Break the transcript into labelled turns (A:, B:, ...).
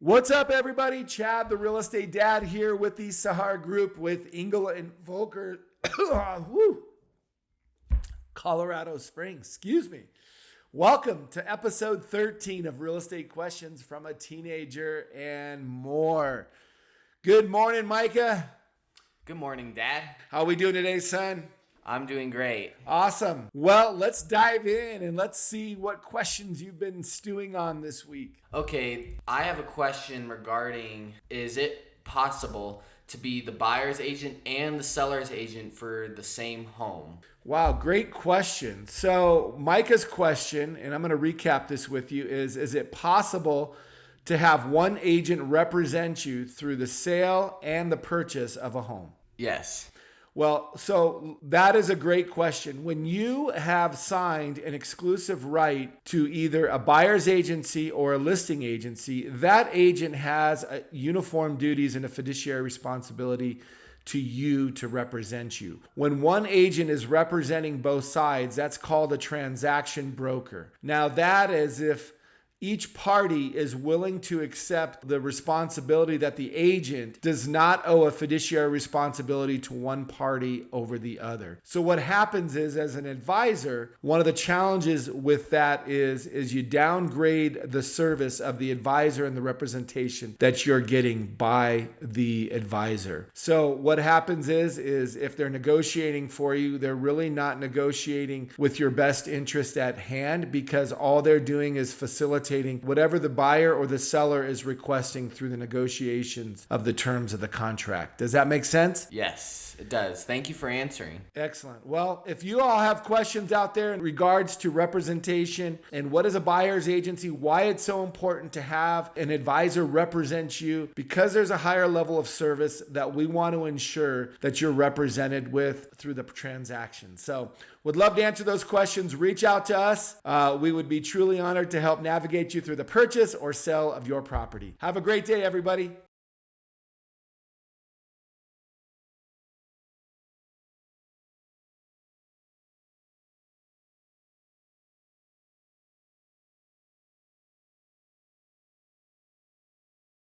A: What's up, everybody? Chad, the real estate dad, here with the Sahar Group with Engel and Volker, Colorado Springs. Excuse me. Welcome to episode 13 of Real Estate Questions from a Teenager and More. Good morning, Micah.
B: Good morning, Dad.
A: How we doing today, son?
B: I'm doing great.
A: Awesome. Well, let's dive in and let's see what questions you've been stewing on this week.
B: Okay, I have a question regarding, is it possible to be the buyer's agent and the seller's agent for the same home?
A: Wow, great question. So Micah's question, and I'm going to recap this with you, is it possible to have one agent represent you through the sale and the purchase of a home?
B: Yes.
A: Well, so that is a great question. When you have signed an exclusive right to either a buyer's agency or a listing agency, that agent has uniform duties and a fiduciary responsibility to you to represent you. When one agent is representing both sides, that's called a transaction broker. Now, that is if each party is willing to accept the responsibility that the agent does not owe a fiduciary responsibility to one party over the other. So what happens is, as an advisor, one of the challenges with that is you downgrade the service of the advisor and the representation that you're getting by the advisor. So what happens is if they're negotiating for you, they're really not negotiating with your best interest at hand, because all they're doing is facilitating whatever the buyer or the seller is requesting through the negotiations of the terms of the contract. Does that make sense?
B: Yes, it does. Thank you for answering.
A: Excellent. Well, if you all have questions out there in regards to representation and what is a buyer's agency, why it's so important to have an advisor represent you, because there's a higher level of service that we want to ensure that you're represented with through the transaction. So would love to answer those questions. Reach out to us. We would be truly honored to help navigate you through the purchase or sale of your property. Have a great day, everybody.